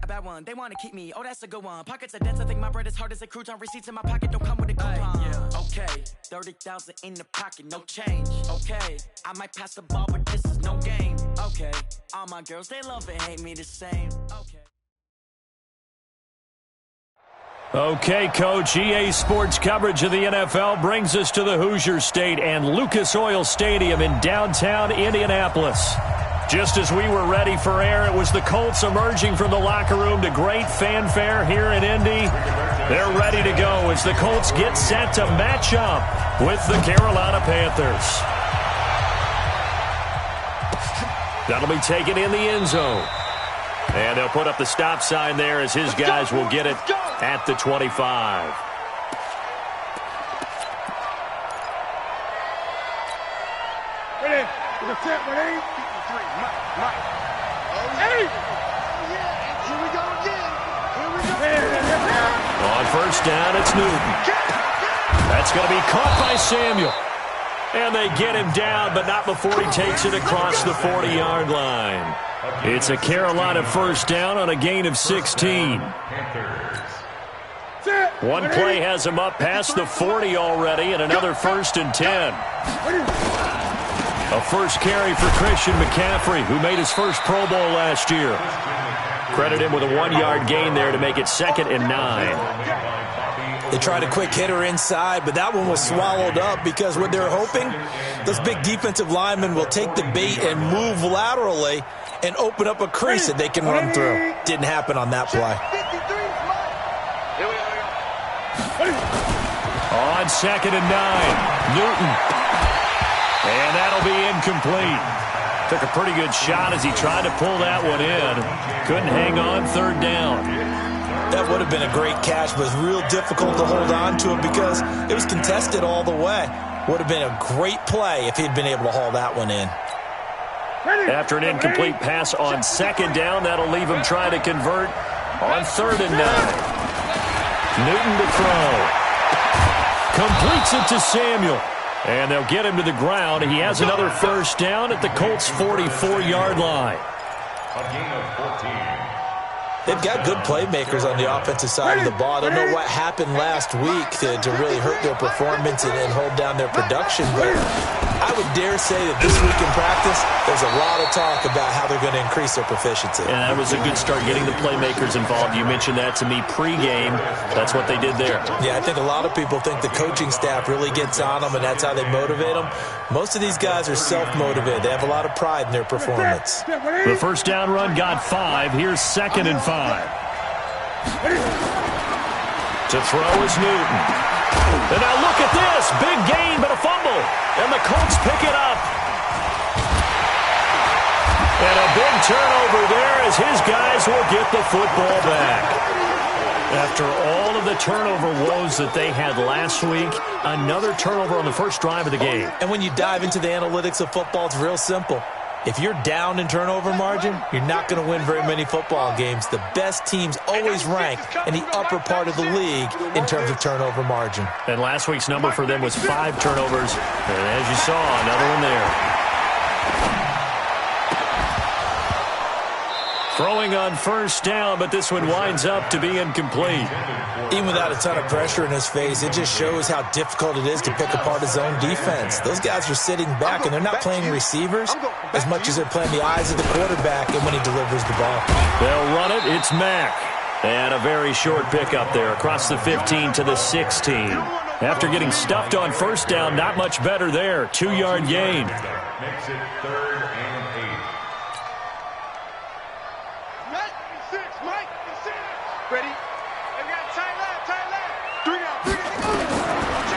A bad one, they want to keep me. Oh, that's a good one. Pockets are dense, I think my bread is hard as a crouton. Receipts in my pocket don't come with a coupon. Yeah. Okay, 30,000 in the pocket, no change. Okay, I might pass the ball, but this is no game. Okay, all my girls, they love and hate me the same. Okay. Okay, Coach, EA Sports coverage of the NFL brings us to the Hoosier State and Lucas Oil Stadium in downtown Indianapolis. Just as we were ready for air, it was the Colts emerging from the locker room to great fanfare here in Indy. They're ready to go as the Colts get set to match up with the Carolina Panthers. That'll be taken in the end zone. And they'll put up the stop sign there as his guys will get it at the 25. Ready? We're set, ready? Mike. Hey! Here we go again. On first down, it's Newton. That's going to be caught by Samuel. And they get him down, but not before he takes it across the 40-yard line. It's a Carolina first down on a gain of 16. One play has him up past the 40 already, and another 1st and 10. A first carry for Christian McCaffrey, who made his first Pro Bowl last year. Credit him with a 1-yard gain there to make it 2nd and 9. They tried a quick hitter inside, but that one was swallowed up because what they're hoping, those big defensive linemen will take the bait and move laterally and open up a crease that they can run through. Didn't happen on that play. On 2nd and 9, Newton. And that'll be incomplete. Took a pretty good shot as he tried to pull that one in. Couldn't hang on 3rd down. That would have been a great catch, but it was real difficult to hold on to it because it was contested all the way. Would have been a great play if he'd been able to haul that one in. After an incomplete pass on 2nd down, that'll leave him trying to convert on 3rd and 9. Newton to throw. Completes it to Samuel. And they'll get him to the ground. He has another first down at the Colts' 44-yard line. A gain of 14. They've got good playmakers on the offensive side of the ball. I don't know what happened last week to really hurt their performance and hold down their production, but I would dare say that this week in practice, there's a lot of talk about how they're going to increase their proficiency. And that was a good start getting the playmakers involved. You mentioned that to me pregame. That's what they did there. Yeah, I think a lot of people think the coaching staff really gets on them, and that's how they motivate them. Most of these guys are self-motivated. They have a lot of pride in their performance. The first down run got 5. Here's 2nd and 5. To throw is Newton. And now look at this. Big gain, but a fumble. And the Colts pick it up. And a big turnover there as his guys will get the football back. After all of the turnover woes that they had last week, another turnover on the first drive of the game. And when you dive into the analytics of football, it's real simple. If you're down in turnover margin, you're not going to win very many football games. The best teams always rank in the upper part of the league in terms of turnover margin. And last week's number for them was 5 turnovers. And as you saw, another one there. Throwing on first down, but this one winds up to be incomplete. Even without a ton of pressure in his face, it just shows how difficult it is to pick apart his own defense. Those guys are sitting back, and they're not playing receivers as much as they're playing the eyes of the quarterback and when he delivers the ball. They'll run it. It's Mack. And a very short pickup there across the 15 to the 16. After getting stuffed on first down, not much better there. 2-yard gain. Makes it 3rd and 8. Ready? We got tight left. 3 down.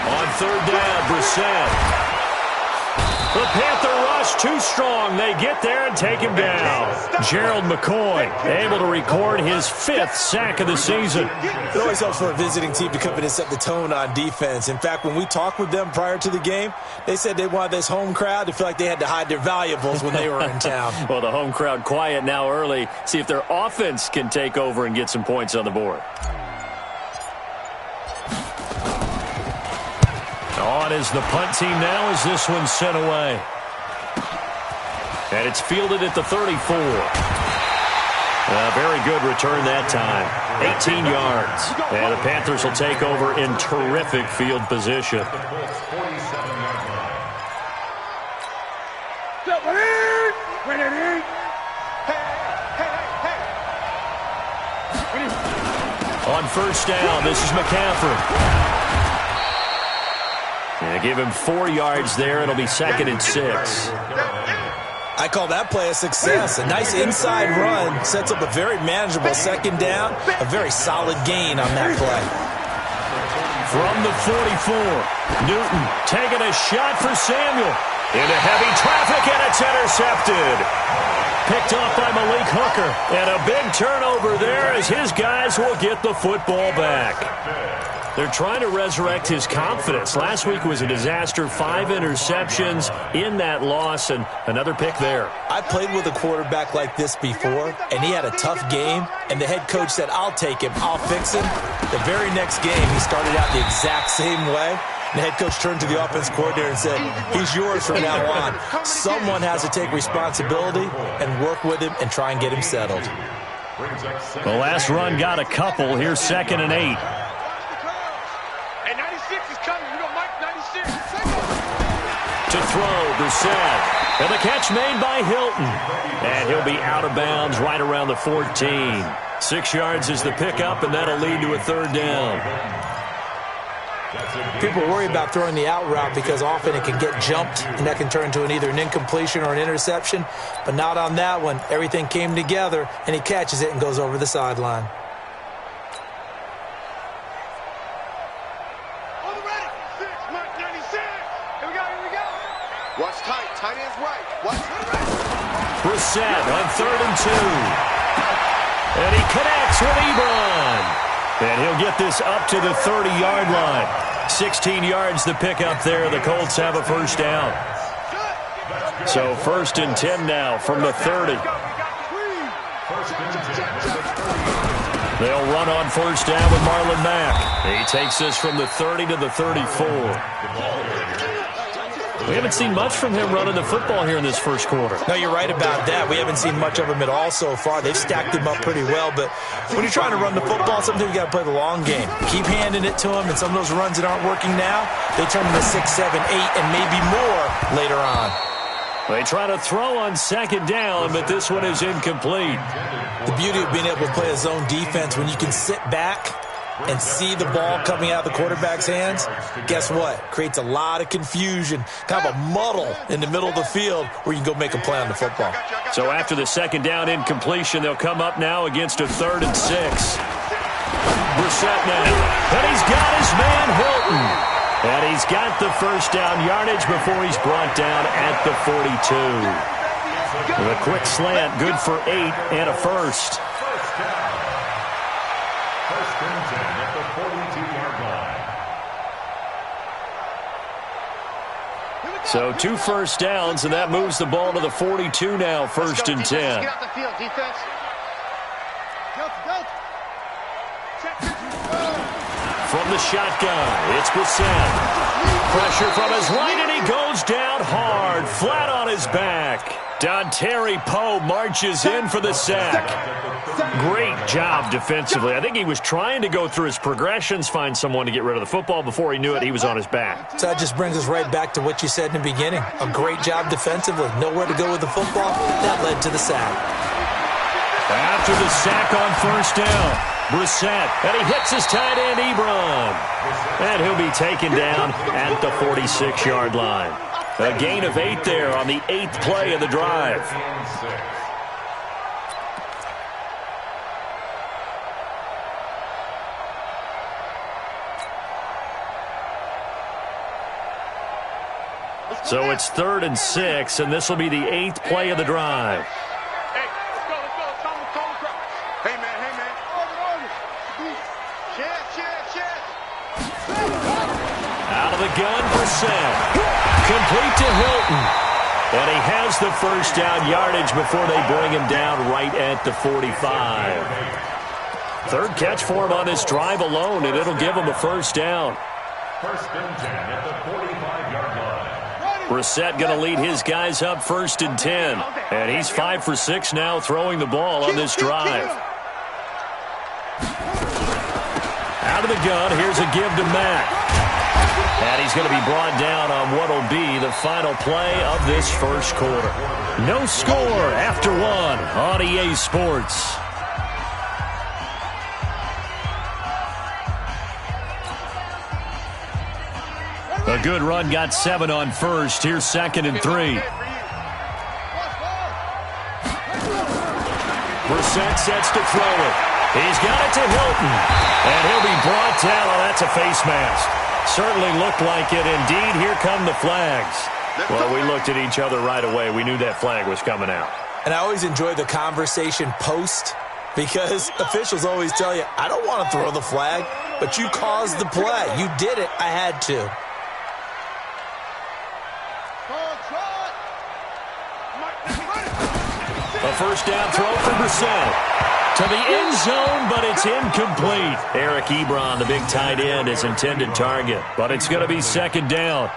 On 3rd down, Brissett. The Panther rush too strong. They get there and take him down. Gerald McCoy able to record his 5th sack of the season. It always helps for a visiting team to come in and set the tone on defense. In fact, when we talked with them prior to the game, they said they wanted this home crowd to feel like they had to hide their valuables when they were in town. Well, the home crowd quiet now early. See if their offense can take over and get some points on the board. On is the punt team now as this one's sent away. And it's fielded at the 34. Very good return that time. 18 yards. And the Panthers will take over in terrific field position. On first down, this is McCaffrey. And give him 4 yards there. It'll be 2nd and 6. I call that play a success. A nice inside run sets up a very manageable 2nd down. A very solid gain on that play. From the 44, Newton taking a shot for Samuel. Into heavy traffic, and it's intercepted. Picked off by Malik Hooker. And a big turnover there as his guys will get the football back. They're trying to resurrect his confidence. Last week was a disaster. 5 interceptions in that loss, and another pick there. I played with a quarterback like this before, and he had a tough game, and the head coach said, I'll take him, I'll fix him. The very next game, he started out the exact same way. The head coach turned to the offense coordinator and said, he's yours from now on. Someone has to take responsibility and work with him and try and get him settled. The last run got a couple. Here's 2nd and 8. To throw, Brissett. And the catch made by Hilton. And he'll be out of bounds right around the 14. 6 yards is the pickup, and that'll lead to a 3rd down. People worry about throwing the out route because often it can get jumped, and that can turn into either an incompletion or an interception. But not on that one. Everything came together, and he catches it and goes over the sideline. Watch tight. Tight end's right. Watch right. Brissett on 3rd and 2. And he connects with Ebron. And he'll get this up to the 30-yard line. 16 yards the pickup there. The Colts have a 1st down. So 1st and 10 now from the 30. They'll run on 1st down with Marlon Mack. He takes this from the 30 to the 34. We haven't seen much from him running the football here in this first quarter. No, you're right about that. We haven't seen much of him at all so far. They've stacked him up pretty well, but when you're trying to run the football, sometimes you got to play the long game. Keep handing it to him, and some of those runs that aren't working now, they turn into 6, 7, 8, and maybe more later on. They try to throw on 2nd down, but this one is incomplete. The beauty of being able to play a zone defense when you can sit back and see the ball coming out of the quarterback's hands, guess what? Creates a lot of confusion, kind of a muddle in the middle of the field where you can go make a play on the football. So after the 2nd down incompletion, they'll come up now against a 3rd and 6. Brissett now, and he's got his man Hilton. And he's got the 1st down yardage before he's brought down at the 42. With a quick slant, good for 8 and a 1st. So 2 1st downs, and that moves the ball to the 42 now, 1st and 10. Get out the field, defense. From the shotgun, it's Brissett. Pressure from his right, and he goes down hard, flat on his back. Dontari Poe marches in for the sack. Great job defensively. I think he was trying to go through his progressions, find someone to get rid of the football. Before he knew it, he was on his back. So that just brings us right back to what you said in the beginning. A great job defensively. Nowhere to go with the football. That led to the sack. After the sack on 1st down, Brissett, and he hits his tight end, Ebron. And he'll be taken down at the 46-yard line. A gain of 8 there on the 8th play of the drive. So it's 3rd and 6, and this will be the 8th play of the drive. Hey, let's go. Tom across. Hey, man. Check. Out of the gun, Brissett. Complete to Hilton. And he has the 1st down yardage before they bring him down right at the 45. 3rd catch for him on this drive alone, and it'll give him a 1st down. 1st and 10 at the 45-yard line. Brissett going to lead his guys up 1st and 10. And he's 5 for 6 now throwing the ball on this drive. Out of the gun, here's a give to Mack. And he's going to be brought down on what will be the final play of this first quarter. No score after 1 on EA Sports. A good run got 7 on first. Here's 2nd and 3. Brissett sets to throw it. He's got it to Hilton. And he'll be brought down. Oh, that's a face mask. Certainly looked like it. Indeed, here come the flags. Well, we looked at each other right away. We knew that flag was coming out. And I always enjoy the conversation post because officials always tell you, I don't want to throw the flag, but you caused the play. You did it. I had to. A first down throw for Brissett. To the end zone, but it's incomplete. Eric Ebron, the big tight end, is intended target. But it's going to be 2nd down.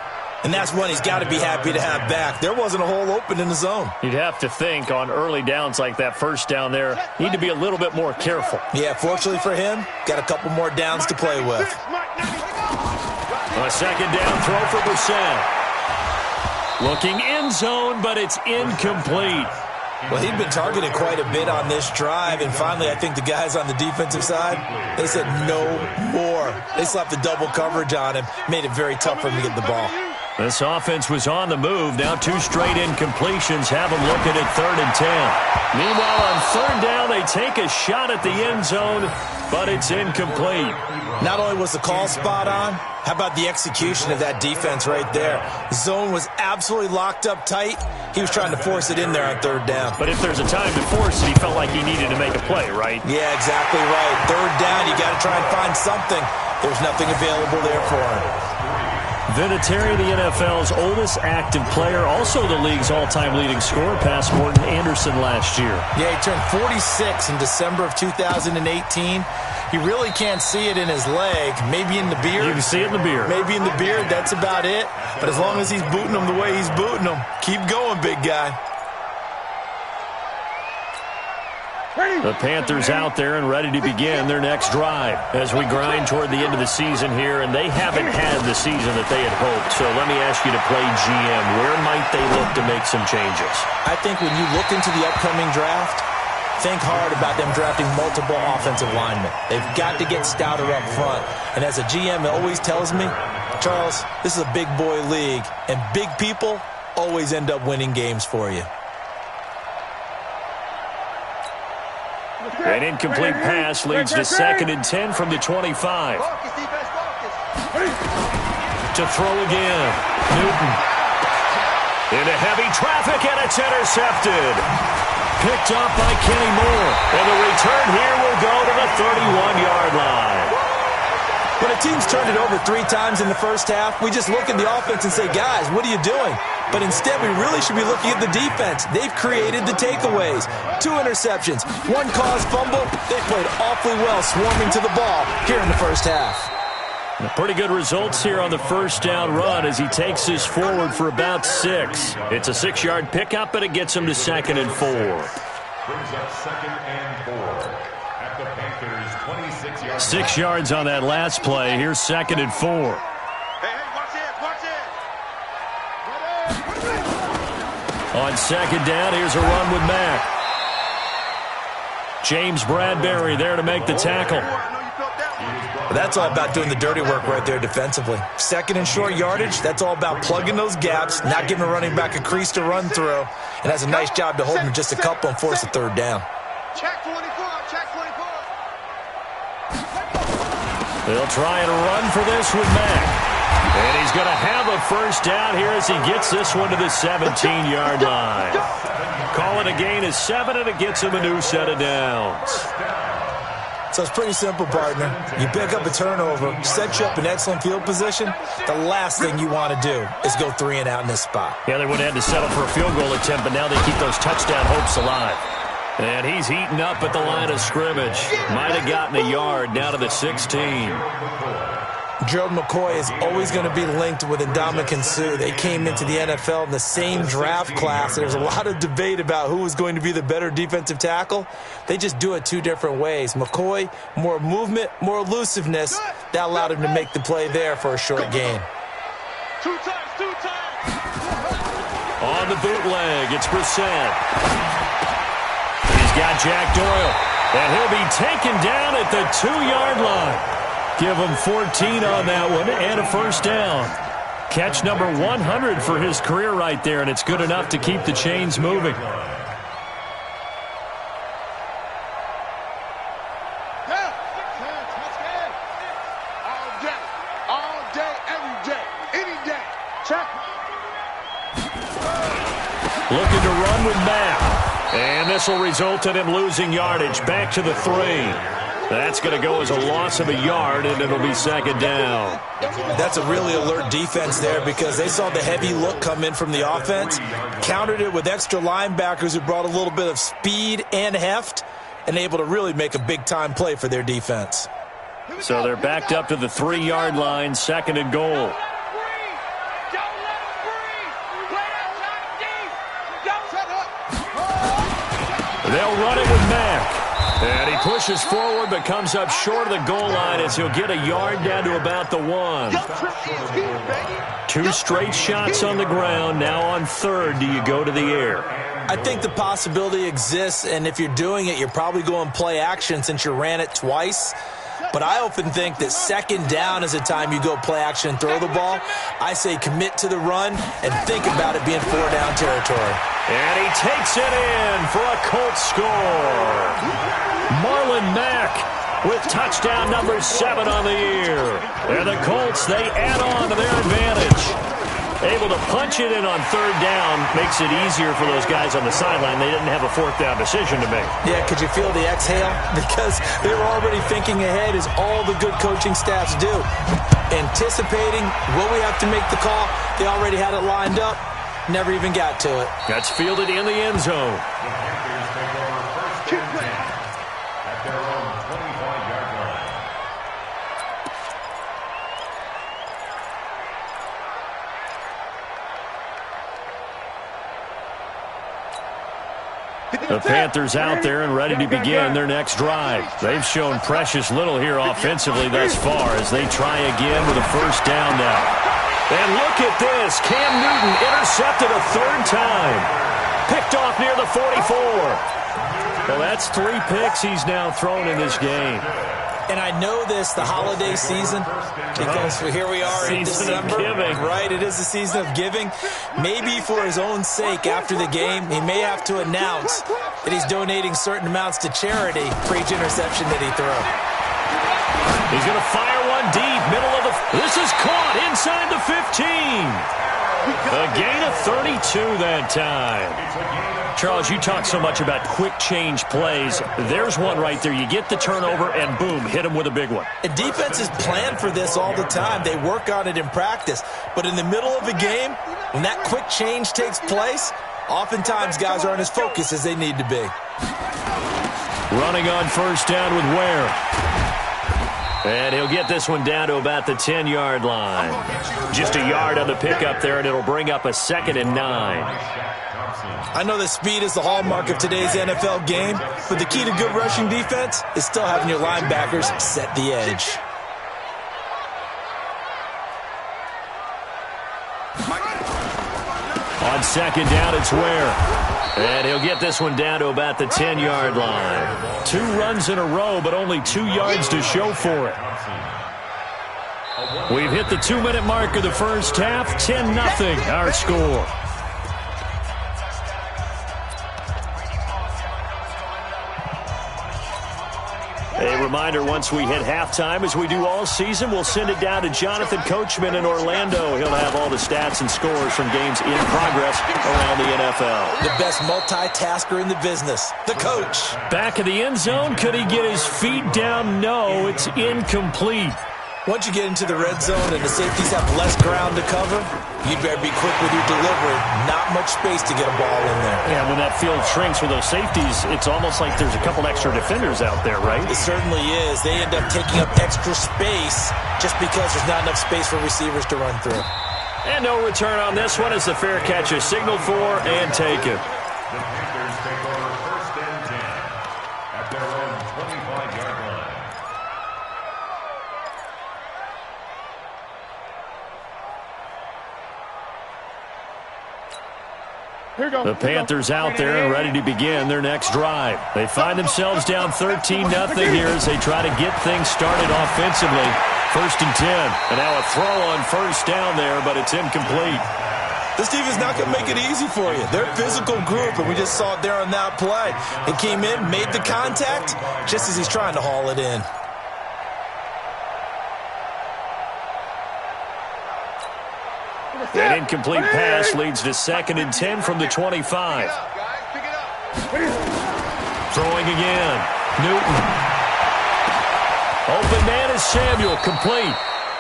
And that's one he's got to be happy to have back. There wasn't a hole open in the zone. You'd have to think on early downs like that first down there, need to be a little bit more careful. Yeah, fortunately for him, got a couple more downs to play with. A 2nd down throw for Brissett. Looking end zone, but it's incomplete. Well, he'd been targeted quite a bit on this drive, and finally I think the guys on the defensive side, they said no more. They slapped the double coverage on him, made it very tough for him to get the ball. This offense was on the move. Now 2 straight incompletions have them looking at 3rd and 10. Meanwhile, on 3rd down, they take a shot at the end zone, but it's incomplete. Not only was the call spot on, how about the execution of that defense right there? The zone was absolutely locked up tight. He was trying to force it in there on 3rd down. But if there's a time to force it, he felt like he needed to make a play, right? Yeah, exactly right. 3rd down, you got to try and find something. There's nothing available there for him. Vinatieri, the NFL's oldest active player, also the league's all-time leading scorer, past Morton Anderson last year. Yeah, he turned 46 in December of 2018. He really can't see it in his leg, maybe in the beard. You can see it in the beard. Maybe in the beard, that's about it. But as long as he's booting him the way he's booting him, keep going, big guy. The Panthers out there and ready to begin their next drive as we grind toward the end of the season here, and they haven't had the season that they had hoped. So let me ask you to play GM. Where might they look to make some changes? I think when you look into the upcoming draft, think hard about them drafting multiple offensive linemen. They've got to get stouter up front. And as a GM, it always tells me, Charles, this is a big boy league, and big people always end up winning games for you. An incomplete pass leads to 2nd and 10 from the 25. To throw again. Newton. Into heavy traffic, and it's intercepted. Picked up by Kenny Moore. And the return here will go to the 31-yard line. When a team's turned it over 3 times in the first half, we just look at the offense and say, guys, what are you doing? But instead, we really should be looking at the defense. They've created the takeaways. 2 interceptions, 1 caused fumble. They played awfully well swarming to the ball here in the first half. Pretty good results here on the first down run as he takes this forward for about 6. It's a 6-yard pickup, but it gets him to 2nd and 4. Brings up 2nd and 4 at the Panthers' 26-yard 6 yards on that last play. Here's 2nd and 4. Hey, watch it. On 2nd down, here's a run with Mack. James Bradbury there to make the tackle. But that's all about doing the dirty work right there defensively. 2nd and short yardage, that's all about plugging those gaps, not giving a running back a crease to run through, and has a nice job to hold him just a couple and force a 3rd down. Check 24, check 24. They'll try and run for this with Mack. And he's going to have a first down here as he gets this one to the 17-yard line. Call it a gain of 7, and it gets him a new set of downs. So it's pretty simple, partner. You pick up a turnover, set you up in excellent field position. The last thing you want to do is go 3 and out in this spot. Yeah, they would have had to settle for a field goal attempt, but now they keep those touchdown hopes alive. And he's heating up at the line of scrimmage. Might have gotten a yard down to the 16. Gerald McCoy is always going to be linked with Ndamukong Suh. They came into the NFL in the same draft class. There's a lot of debate about who was going to be the better defensive tackle. They just do it two different ways. McCoy, more movement, more elusiveness. That allowed him to make the play there for a short gain. Two times. On the bootleg, it's Brissett. He's got Jack Doyle, and he'll be taken down at the 2-yard line. Give him 14 on that one and a first down. Catch number 100 for his career right there, and it's good enough to keep the chains moving. All day, every day, any day. Check. Looking to run with Mack. And this will result in him losing yardage. Back to the 3. That's going to go as a loss of a yard, and it'll be second down. That's a really alert defense there because they saw the heavy look come in from the offense, countered it with extra linebackers who brought a little bit of speed and heft, and able to really make a big-time play for their defense. So they're backed up to the 3-yard line, second and goal. They'll run it with Mack. And he pushes forward but comes up short of the goal line as he'll get a yard down to about the 1. 2 straight shots on the ground. Now on third, do you go to the air? I think the possibility exists, and if you're doing it, you're probably going play action since you ran it twice. But I often think that second down is the time you go play action and throw the ball. I say commit to the run and think about it being 4-down territory. And he takes it in for a Colts score. Marlon Mack with touchdown number 7 on the year. And the Colts, they add on to their advantage. Able to punch it in on third down makes it easier for those guys on the sideline. They didn't have a 4th down decision to make. Yeah, could you feel the exhale? Because they were already thinking ahead, as all the good coaching staffs do. Anticipating, will we have to make the call? They already had it lined up. Never even got to it. That's fielded in the end zone. The Panthers out there and ready to begin their next drive. They've shown precious little here offensively thus far as they try again with a first down now. And look at this. Cam Newton intercepted a 3rd time. Picked off near the 44. Well, that's 3 picks he's now thrown in this game. And I know this, the holiday season, because here we are in December. Right, it is the season of giving. Maybe for his own sake after the game, he may have to announce that he's donating certain amounts to charity for each interception that he threw. He's going to fire one deep, middle of the... This is caught inside the 15. A gain of 32 that time. Charles, you talk so much about quick change plays. There's one right there. You get the turnover and boom, hit him with a big one. And defenses plan for this all the time. They work on it in practice. But in the middle of a game, when that quick change takes place, oftentimes guys aren't as focused as they need to be. Running on first down with Ware. And he'll get this one down to about the 10-yard line. Just a yard on the pickup there, and it'll bring up a 2nd and 9. I know that speed is the hallmark of today's NFL game, but the key to good rushing defense is still having your linebackers set the edge. On second down, it's Ware. And he'll get this one down to about the 10-yard line. 2 runs in a row, but only 2 yards to show for it. We've hit the 2-minute mark of the first half. 10-0, our score. A reminder, once we hit halftime, as we do all season, we'll send it down to Jonathan Coachman in Orlando. He'll have all the stats and scores from games in progress around the NFL. The best multitasker in the business, the coach. Back in the end zone, could he get his feet down? No, it's incomplete. Once you get into the red zone and the safeties have less ground to cover, you'd better be quick with your delivery. Not much space to get a ball in there. Yeah, when that field shrinks with those safeties, it's almost like there's a couple extra defenders out there, right? It certainly is. They end up taking up extra space just because there's not enough space for receivers to run through. And no return on this one as the fair catch is signaled for and taken. The Panthers take over 1st and 10 at their own 25-yard line. The Panthers out there and ready to begin their next drive. They find themselves down 13-0 here as they try to get things started offensively. 1st and 10. And now a throw on 1st down there, but it's incomplete. This defense is not going to make it easy for you. They're a physical group, and we just saw it there on that play. He came in, made the contact, just as he's trying to haul it in. That incomplete pass leads to 2nd and 10 from the 25. Throwing again. Newton. Open man is Samuel, complete.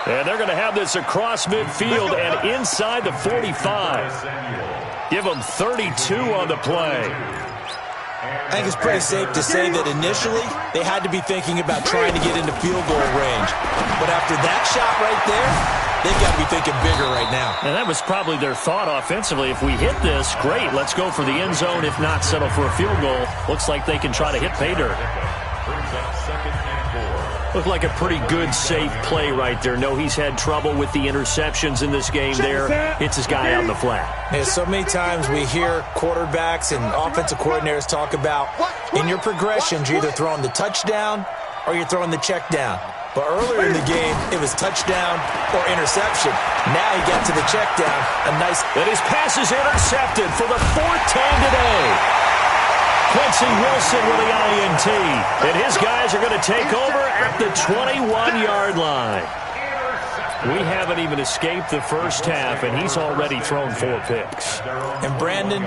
And they're going to have this across midfield and inside the 45. Give them 32 on the play. I think it's pretty safe to say that initially they had to be thinking about trying to get into field goal range. But after that shot right there, they've got to be thinking bigger right now. And that was probably their thought offensively. If we hit this, great. Let's go for the end zone. If not, settle for a field goal. Looks like they can try to hit pay dirt. Brings up 2nd and 4. Looked like a pretty good, safe play right there. No, he's had trouble with the interceptions in this game there. Hits his guy out in the flat. Yeah, so many times we hear quarterbacks and offensive coordinators talk about in your progressions, you're either throwing the touchdown or you're throwing the check down. But earlier in the game, it was touchdown or interception. Now he got to the check down. A nice... And his pass is intercepted for the 4th time today. Quincy Wilson with the INT. And his guys are going to take over at the 21-yard line. We haven't even escaped the first half, and he's already thrown 4 picks. And Brandon,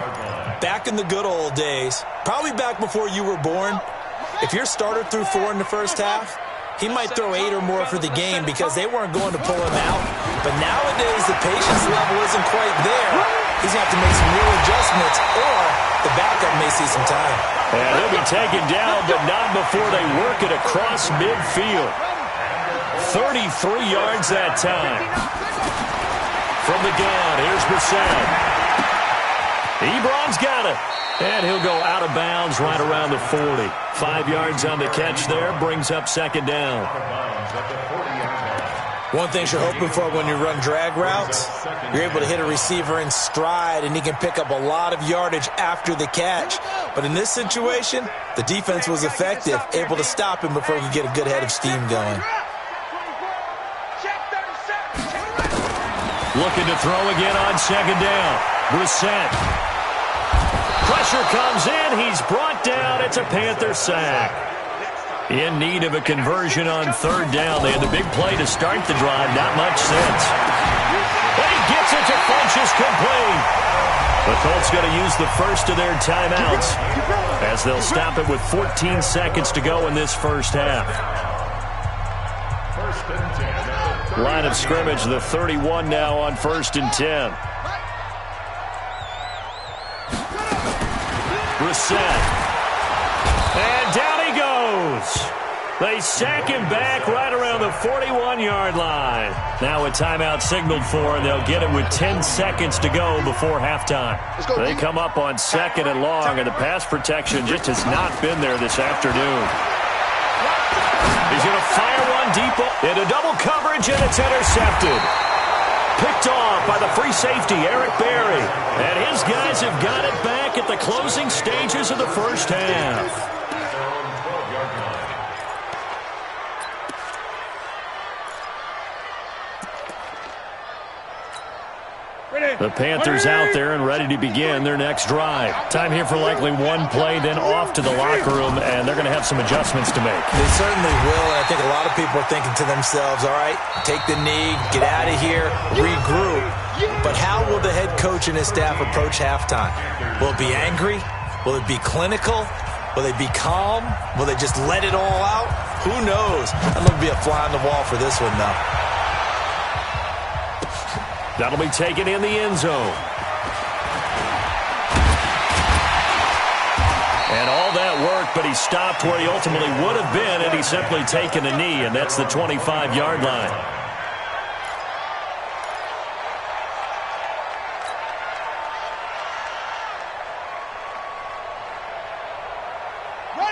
back in the good old days, probably back before you were born, if your starter threw 4 in the first half, he might throw 8 or more for the game because they weren't going to pull him out. But nowadays, the patience level isn't quite there. He's going to have to make some real adjustments, or the backup may see some time. And he'll be taken down, but not before they work it across midfield. 33 yards that time. From the gun, here's Brissett. Ebron's got it. And he'll go out of bounds right around the 40. 5 yards on the catch there, brings up 2nd down. One thing you're hoping for when you run drag routes, you're able to hit a receiver in stride, and he can pick up a lot of yardage after the catch. But in this situation, the defense was effective, able to stop him before he could get a good head of steam going. Looking to throw again on 2nd down. Brissett. Pressure comes in. He's brought down. It's a Panther sack. In need of a conversion on 3rd down. They had the big play to start the drive. Not much sense. But he gets it to Funchess complete. The Colts going to use the first of their timeouts as they'll stop it with 14 seconds to go in this first half. 1st and 10. Line of scrimmage, the 31 now on 1st and 10. Brissett. And down he goes. They sack him back right around the 41-yard line. Now a timeout signaled for, and they'll get it with 10 seconds to go before halftime. They come up on 2nd and long, and the pass protection just has not been there this afternoon. He's going to fire one deep into double coverage, and it's intercepted. Picked off by the free safety, Eric Berry. And his guys have got it back at the closing stages of the first half. The Panthers out there and ready to begin their next drive. Time here for likely one play, then off to the locker room, and they're going to have some adjustments to make. They certainly will, and I think a lot of people are thinking to themselves, all right, take the knee, get out of here, regroup. But how will the head coach and his staff approach halftime? Will it be angry? Will it be clinical? Will they be calm? Will they just let it all out? Who knows? knows? I'd love to be a fly on the wall for this one, though. That'll be taken in the end zone. And all that work, but he stopped where he ultimately would have been, and he's simply taken a knee, and that's the 25-yard line.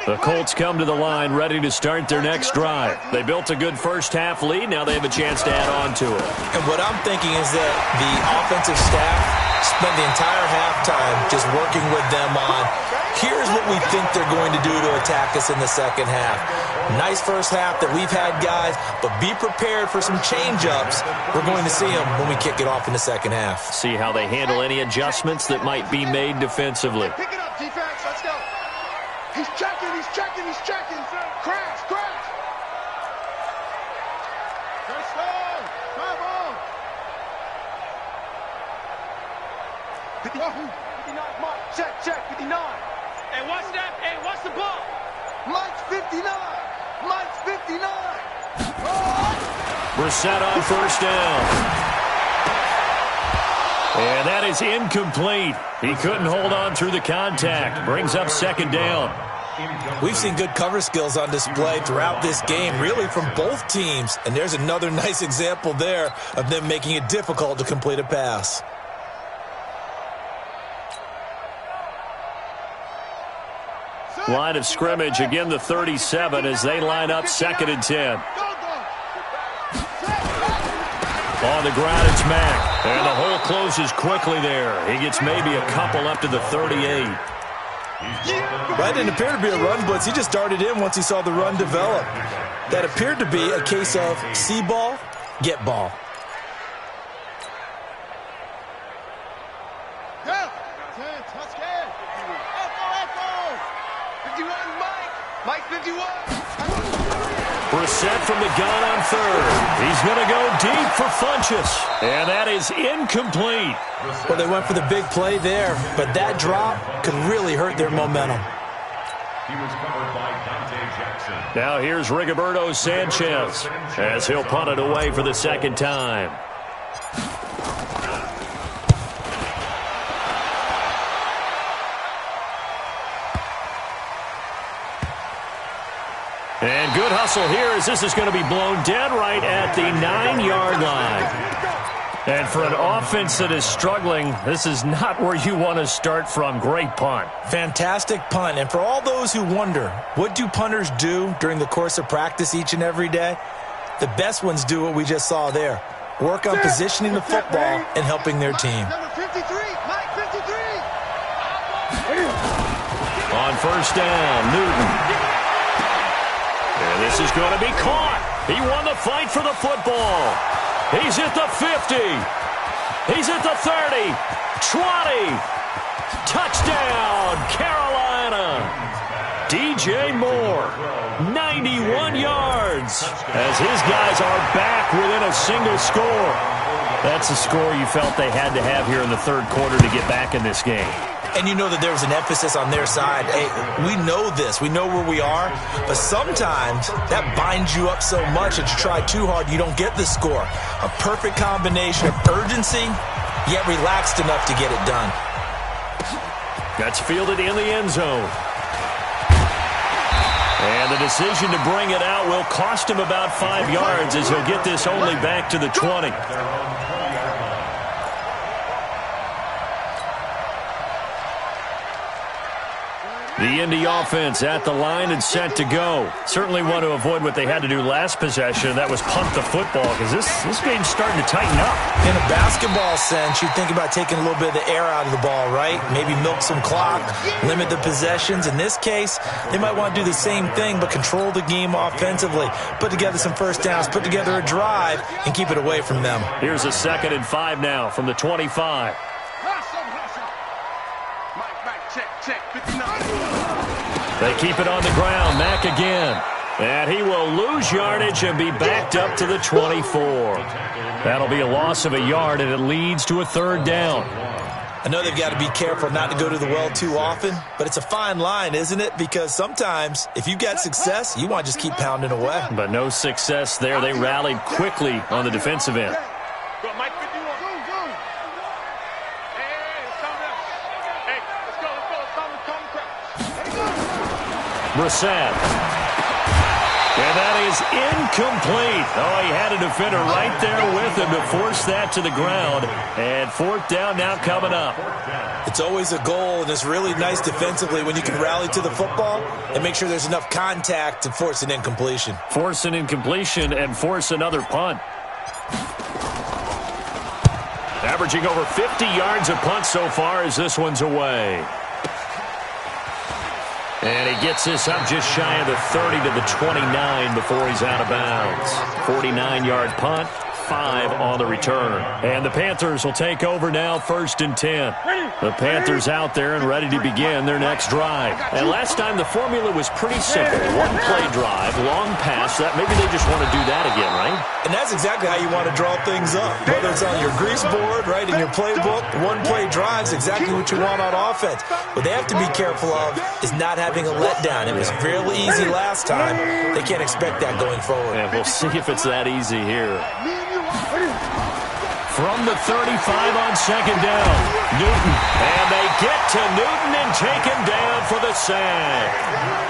The Colts come to the line ready to start their next drive. They built a good first-half lead. Now they have a chance to add on to it. And what I'm thinking is that the offensive staff spent the entire halftime just working with them on, here's what we think they're going to do to attack us in the second half. Nice first half that we've had, guys, but be prepared for some change-ups. We're going to see them when we kick it off in the second half. See how they handle any adjustments that might be made defensively. Pick it up, defense. Let's go. He's checking. Crash. Touchdown. Come on. 59, Mike. Check. 59. Hey, what's that? Hey, what's the ball? Mike's 59. Brissett on first down. And that is incomplete. He couldn't hold on through the contact. Brings up second down. We've seen good cover skills on display throughout this game, really from both teams. And there's another nice example there of them making it difficult to complete a pass. Line of scrimmage, again the 37 as they line up 2nd and 10. On the ground, it's Mack. And the hole closes quickly there. He gets maybe a couple up to the 38. That didn't appear to be a run blitz. He just darted in once he saw the run develop. That appeared to be a case of see ball, get ball. Brissett from the gun on third. He's going to go deep for Funchess. And that is incomplete. Well, they went for the big play there, but that drop could really hurt their momentum. He was covered by Dante Jackson. Now here's Rigoberto Sanchez as he'll punt it away for the second time. And good hustle here as this is going to be blown dead right at the 9-yard line. And for an offense that is struggling, this is not where you want to start from. Great punt. Fantastic punt. And for all those who wonder, what do punters do during the course of practice each and every day? The best ones do what we just saw there. Work on positioning the football and helping their team. Number 53, Mike 53. On first down, Newton. And this is going to be caught. He won the fight for the football. He's at the 50. He's at the 30. 20. Touchdown, Carolina. DJ Moore, 91 yards. As his guys are back within a single score. That's a score you felt they had to have here in the third quarter to get back in this game. And you know that there was an emphasis on their side. Hey, we know this. We know where we are. But sometimes that binds you up so much that you try too hard, you don't get the score. A perfect combination of urgency, yet relaxed enough to get it done. That's fielded in the end zone. And the decision to bring it out will cost him about 5 yards as he'll get this only back to the 20. The Indy offense at the line and set to go. Certainly want to avoid what they had to do last possession. That was punt the football because this game's starting to tighten up. In a basketball sense, you think about taking a little bit of the air out of the ball, right? Maybe milk some clock, limit the possessions. In this case, they might want to do the same thing but control the game offensively. Put together some first downs, put together a drive, and keep it away from them. Here's a 2nd and 5 now from the 25. Check, 59. They keep it on the ground. Mack again. And he will lose yardage and be backed up to the 24. That'll be a loss of a yard, and it leads to a 3rd down. I know they've got to be careful not to go to the well too often, but it's a fine line, isn't it? Because sometimes if you got success, you want to just keep pounding away. But no success there. They rallied quickly on the defensive end. Brissett. And that is incomplete. Oh, he had a defender right there with him to force that to the ground. And fourth down now coming up. It's always a goal, and it's really nice defensively when you can rally to the football and make sure there's enough contact to force an incompletion. Force an incompletion and force another punt. Averaging over 50 yards a punt so far as this one's away. And he gets this up just shy of the 30 to the 29 before he's out of bounds. 49-yard punt, 5 on the return. And the Panthers will take over now, 1st and 10. The Panthers out there and ready to begin their next drive. And last time the formula was pretty simple. One-play drive, long pass. That maybe they just want to do that again, right? And that's exactly how you want to draw things up. Whether it's on your grease board, right, in your playbook, one-play drive's exactly what you want on offense. What they have to be careful of is not having a letdown. It was fairly easy last time. They can't expect that going forward. And we'll see if it's that easy here. From the 35 on 2nd down, Newton. And they get to Newton and take him down for the sack.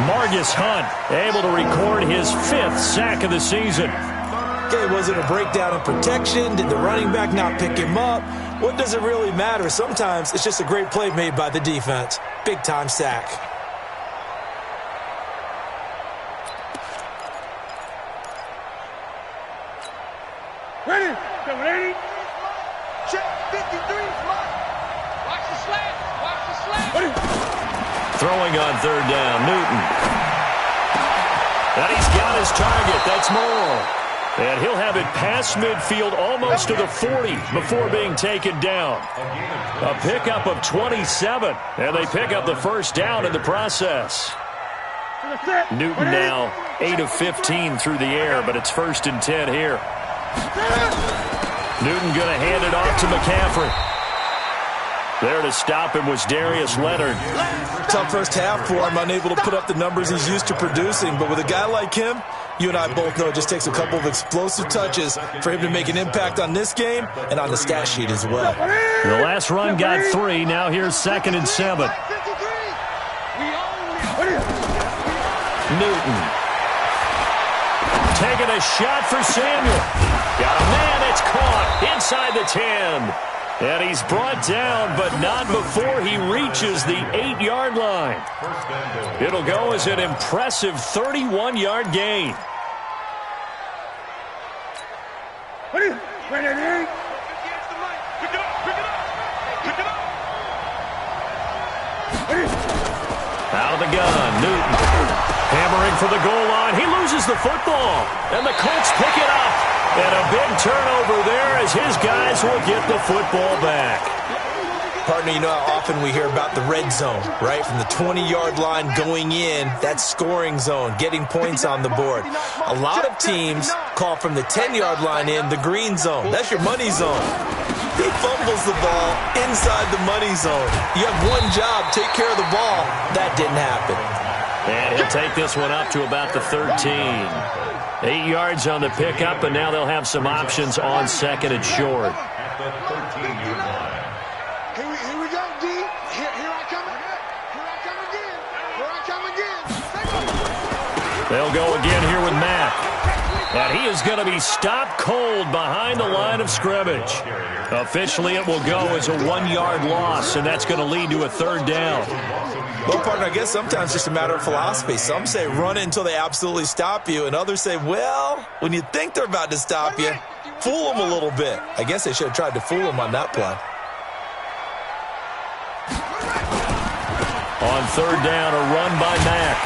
Margus Hunt able to record his 5th sack of the season. Okay, was it a breakdown in protection? Did the running back not pick him up? What does it really matter? Sometimes it's just a great play made by the defense. Big-time sack. Ready? Ready? Check 53. Watch the slant. Watch the slant. Ready? Throwing on 3rd down, Newton. And he's got his target. That's Moore. And he'll have it past midfield almost to the 40 before being taken down. A pickup of 27. And they pick up the 1st down in the process. Newton now 8 of 15 through the air, but it's 1st and 10 here. Newton going to hand it off to McCaffrey. There to stop him was Darius Leonard. Tough first half for him, unable to put up the numbers he's used to producing. But with a guy like him, you and I both know it just takes a couple of explosive touches for him to make an impact on this game and on the stat sheet as well. The last run got 3. Now here's 2nd and 7. Newton. Taking a shot for Samuel. Got a man, it's caught inside the 10. And he's brought down, but not before he reaches the 8-yard line. It'll go as an impressive 31-yard gain. Out of the gun, Newton. Hammering for the goal line. He loses the football. And the Colts pick it up. And a big turnover there as his guys will get the football back. Partner, you know how often we hear about the red zone, right? From the 20-yard line going in, that's scoring zone, getting points on the board. A lot of teams call from the 10-yard line in the green zone. That's your money zone. He fumbles the ball inside the money zone. You have one job, take care of the ball. That didn't happen. And he'll take this one up to about the 13. 8 yards on the pickup, and now they'll have some options on 2nd and short. At the 13-yard line. Here we go, D. Here I come again. Here I come again. Here I come again. They'll go again here with Mack. And he is going to be stopped cold behind the line of scrimmage. Officially, it will go as a 1-yard loss, and that's going to lead to a 3rd down. Well, partner, I guess sometimes it's just a matter of philosophy. Some say run it until they absolutely stop you, and others say, well, when you think they're about to stop you, fool them a little bit. I guess they should have tried to fool them on that play. On 3rd down, a run by Mack.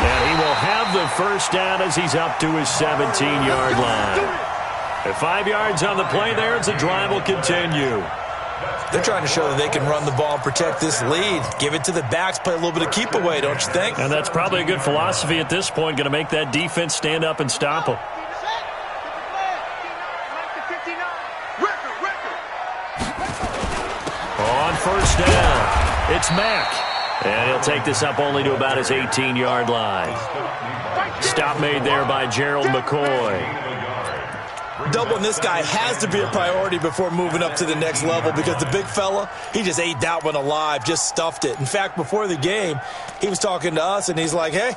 And he will have the 1st down as he's up to his 17-yard line. At 5 yards on the play there, as the drive will continue. They're trying to show that they can run the ball and protect this lead. Give it to the backs, play a little bit of keep away, don't you think? And that's probably a good philosophy at this point, going to make that defense stand up and stop them. On 1st down. It's Mack. And he'll take this up only to about his 18-yard line. Stop made there by Gerald McCoy. Doubling this guy has to be a priority before moving up to the next level because the big fella, he just ate that one alive, just stuffed it. In fact, before the game, he was talking to us, and he's like, hey,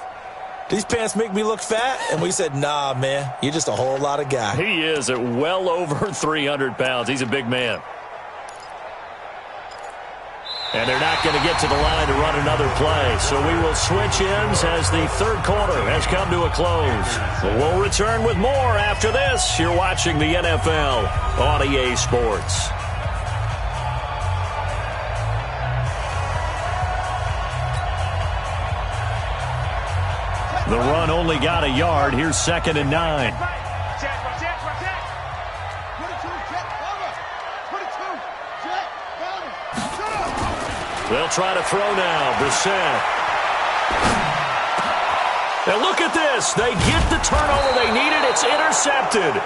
these pants make me look fat? And we said, nah, man, you're just a whole lot of guy. He is at well over 300 pounds. He's a big man. And they're not going to get to the line to run another play. So we will switch ends as the third quarter has come to a close. We'll return with more after this. You're watching the NFL on EA Sports. The run only got a yard. Here's 2nd and 9. They'll try to throw now. Brissett. Now look at this. They get the turnover they needed. It's intercepted.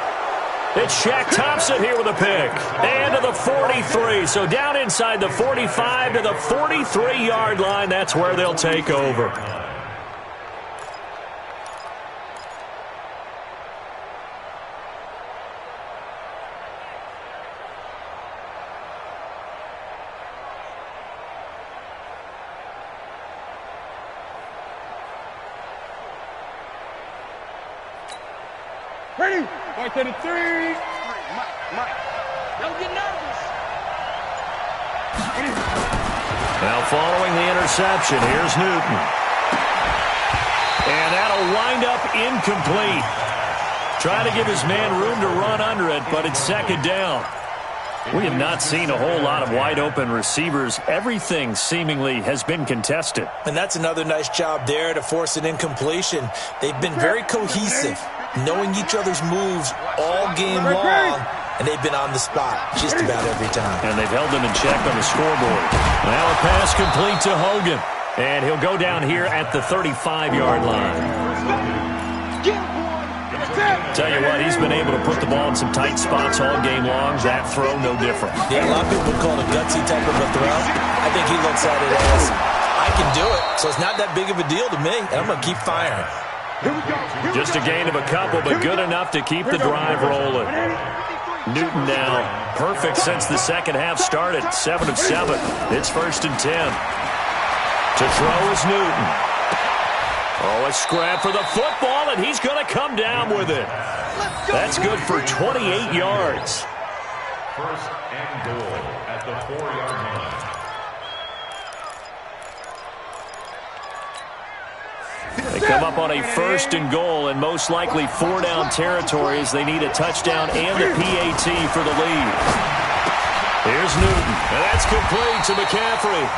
It's Shaq Thompson here with a pick. And to the 43. So down inside the 45 to the 43-yard line. That's where they'll take over. Ready? Right to the 3. Mike. Don't get nervous. Now following the interception, here's Newton. And that'll wind up incomplete. Trying to give his man room to run under it, but it's 2nd down. We have not seen a whole lot of wide-open receivers. Everything seemingly has been contested. And that's another nice job there to force an incompletion. They've been very cohesive, knowing each other's moves all game long, and they've been on the spot just about every time. And they've held them in check on the scoreboard. Now a pass complete to Hogan. And he'll go down here at the 35-yard line. Tell you what, he's been able to put the ball in some tight spots all game long. That throw, no different. Yeah, a lot of people would call it a gutsy type of a throw. I think he looks at it as, I can do it, so it's not that big of a deal to me, and I'm going to keep firing. Just a gain of a couple, but good enough to keep the drive rolling. Newton now perfect since the second half started. 7 of 7. It's 1st and 10. To throw is Newton. Oh, a scrap for the football, and he's going to come down with it. That's good for 28 yards. 1st and goal at the 4-yard line. They come up on a 1st and goal, and most likely 4-down territory as they need a touchdown and a PAT for the lead. Here's Newton, and that's complete to McCaffrey.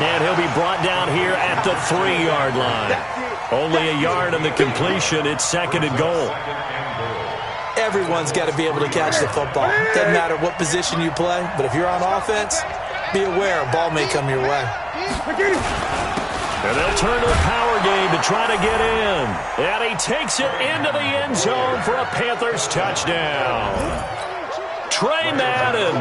And he'll be brought down here at the 3-yard line. Only a yard on the completion. It's 2nd and goal. Everyone's got to be able to catch the football. Doesn't matter what position you play, but if you're on offense, be aware a ball may come your way. And they'll turn to the power game to try to get in. And he takes it into the end zone for a Panthers touchdown. Trey Madden,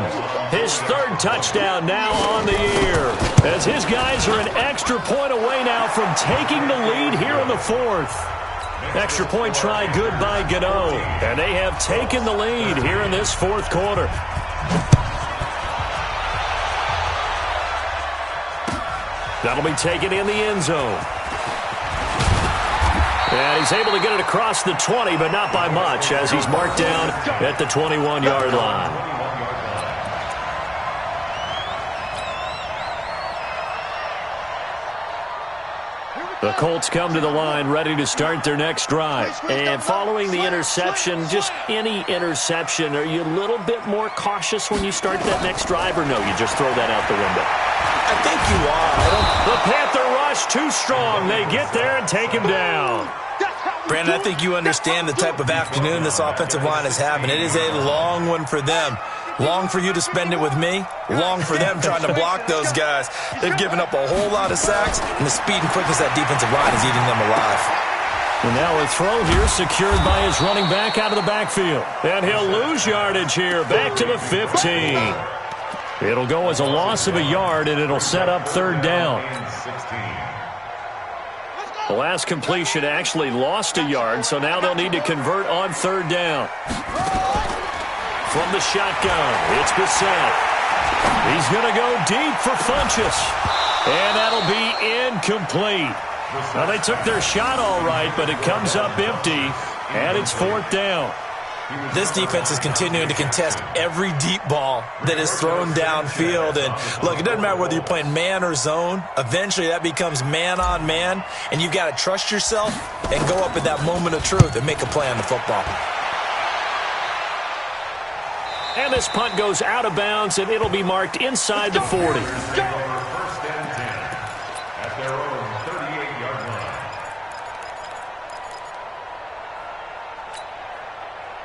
his 3rd touchdown now on the year, as his guys are an extra point away now from taking the lead here in the 4th. Extra point try good by Gano, and they have taken the lead here in this 4th quarter. That'll be taken in the end zone. And he's able to get it across the 20, but not by much, as he's marked down at the 21-yard line. The Colts come to the line ready to start their next drive. And following the interception, just any interception, are you a little bit more cautious when you start that next drive, or no, you just throw that out the window? I think you are. The Panther rush too strong. They get there and take him down. Brandon, I think you understand the type of afternoon this offensive line is having. It is a long one for them. Long for you to spend it with me. Long for them trying to block those guys. They've given up a whole lot of sacks, and the speed and quickness of that defensive line is eating them alive. And now a throw here secured by his running back out of the backfield. And he'll lose yardage here. Back to the 15. It'll go as a loss of a yard, and it'll set up third down. The last completion actually lost a yard, so now they'll need to convert on third down. From the shotgun, it's Bissett. He's going to go deep for Funchess. And that'll be incomplete. Well, they took their shot all right, but it comes up empty, and it's fourth down. This defense is continuing to contest every deep ball that is thrown downfield. And, look, it doesn't matter whether you're playing man or zone. Eventually that becomes man on man, and you've got to trust yourself and go up at that moment of truth and make a play on the football. And this punt goes out of bounds, and it'll be marked inside the 40. First and 10 at their own 38-yard line.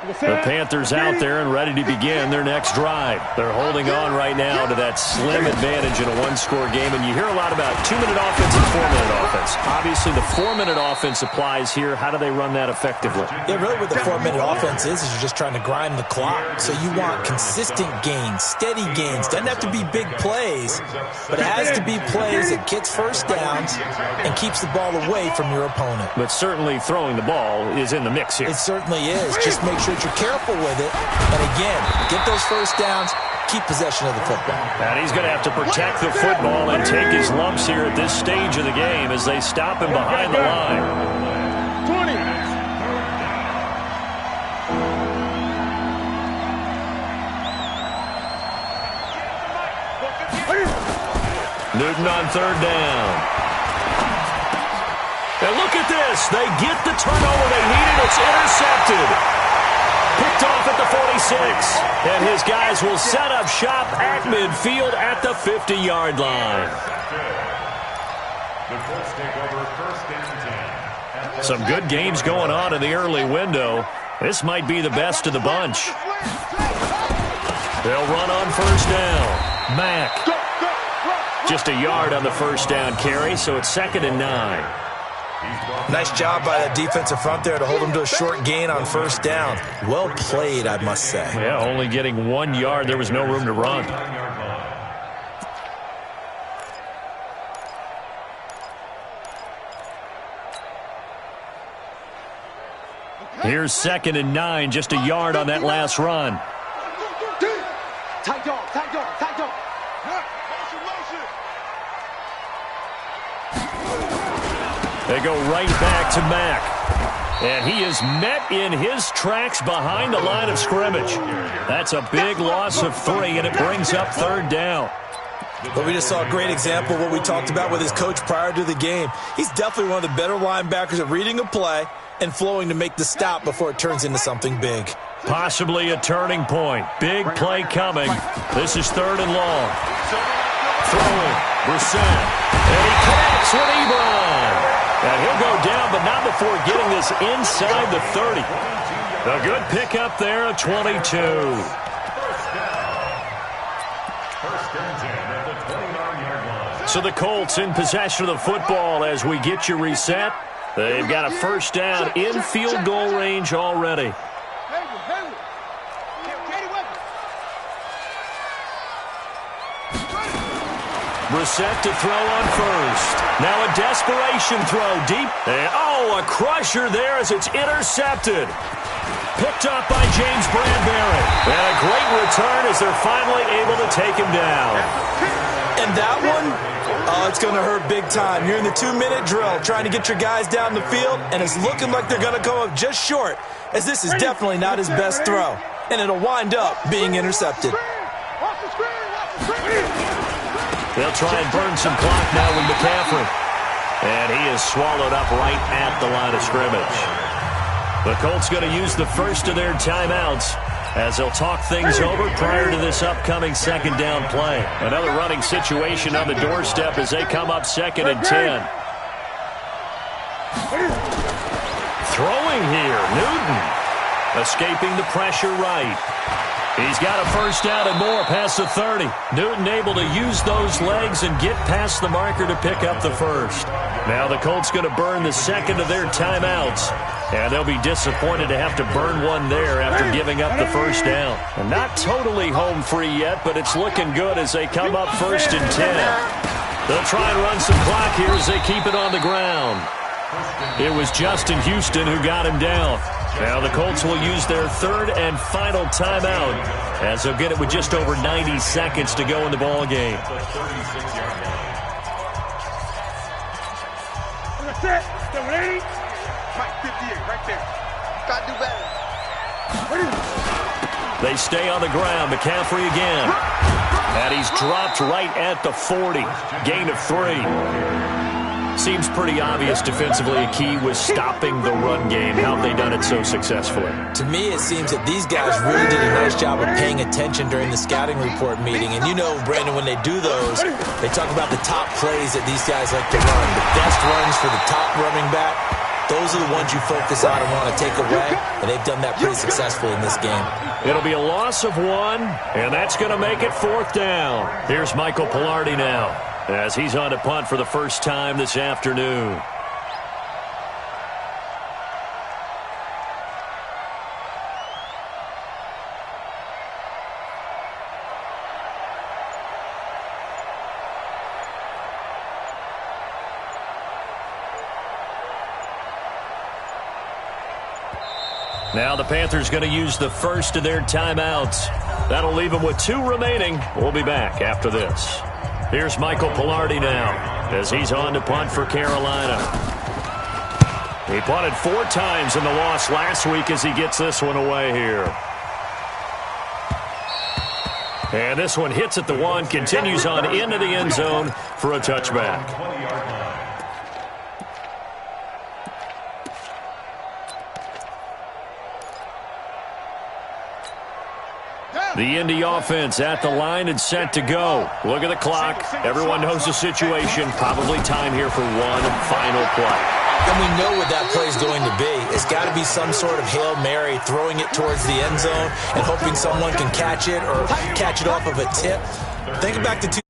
The Panthers out there and ready to begin their next drive. They're holding on right now to that slim advantage in a one-score game, and you hear a lot about 2-minute offense and 4-minute offense. Obviously, the 4-minute offense applies here. How do they run that effectively? Yeah, really what the 4-minute offense is you're just trying to grind the clock. So you want consistent gains, steady gains. Doesn't have to be big plays, but it has to be plays that gets first downs and keeps the ball away from your opponent. But certainly throwing the ball is in the mix here. It certainly is. Just make sure you're careful with it. And again, get those first downs, keep possession of the football. And he's going to have to protect the football and take his lumps here at this stage of the game as they stop him behind the line. 20. Newton on third down. And look at this. They get the turnover they needed. It's intercepted. Picked off at the 46. And his guys will set up shop at midfield at the 50-yard line. The Colts take over first and 10. Some good games going on in the early window. This might be the best of the bunch. They'll run on first down. Mack. Just a yard on the first down carry, so it's 2nd and 9. Nice job by that defensive front there to hold them to a short gain on first down. Well played, I must say. Yeah, only getting 1 yard. There was no room to run. Here's 2nd and 9, just a yard on that last run. Tight dog, tight dog, tight dog. They go right back to Mack. And he is met in his tracks behind the line of scrimmage. That's a big loss of 3, and it brings up third down. But we just saw a great example of what we talked about with his coach prior to the game. He's definitely one of the better linebackers at reading a play and flowing to make the stop before it turns into something big. Possibly a turning point. Big play coming. This is 3rd and long. Throwing. Brissett. And he connects with Ebron. And he'll go down, but not before getting this inside the 30. A good pickup there, a 22. First and 10 at the 29-yard line. So the Colts in possession of the football as we get you reset. They've got a first down in field goal range already. Brissett to throw on first. Now a desperation throw deep. And, a crusher there as it's intercepted. Picked up by James Bradbury. And a great return as they're finally able to take him down. And that one, it's going to hurt big time. You're in the 2-minute drill trying to get your guys down the field, and it's looking like they're going to come up just short, as this is definitely not his best throw. And it'll wind up being intercepted. They'll try and burn some clock now with McCaffrey. And he is swallowed up right at the line of scrimmage. The Colts going to use the first of their timeouts as they'll talk things over prior to this upcoming 2nd down play. Another running situation on the doorstep as they come up 2nd and 10. Throwing here, Newton. Escaping the pressure right. He's got a first down and more past the 30. Newton able to use those legs and get past the marker to pick up the first. Now the Colts going to burn the 2nd of their timeouts And they'll be disappointed to have to burn one there after giving up the first down. And not totally home free yet, but it's looking good as they come up 1st and 10. They'll try and run some clock here as they keep it on the ground. It was Justin Houston who got him down. Now the Colts will use their 3rd and final timeout as they'll get it with just over 90 seconds to go in the ball game. That's it. 780. Mike 58 right there. Got to do better. They stay on the ground. McCaffrey again. And he's dropped right at the 40. Gain of 3. Seems pretty obvious defensively a key was stopping the run game. How have they done it so successfully? To me, it seems that these guys really did a nice job of paying attention during the scouting report meeting. And you know, Brandon, when they do those, they talk about the top plays that these guys like to run. The best runs for the top running back. Those are the ones you focus on and want to take away, and they've done that pretty successfully in this game. It'll be a loss of 1, and that's going to make it 4th down. Here's Michael Pilardi now, as he's on to punt for the first time this afternoon. Now the Panthers going to use the first of their timeouts. That'll leave them with 2 remaining. We'll be back after this. Here's Michael Pilardi now as he's on to punt for Carolina. He punted 4 times in the loss last week as he gets this one away here. And this one hits at the 1, continues on into the end zone for a touchback. The Indy offense at the line and set to go. Look at the clock. Everyone knows the situation. Probably time here for one final play. And we know what that play is going to be. It's got to be some sort of Hail Mary, throwing it towards the end zone and hoping someone can catch it or catch it off of a tip. Think back to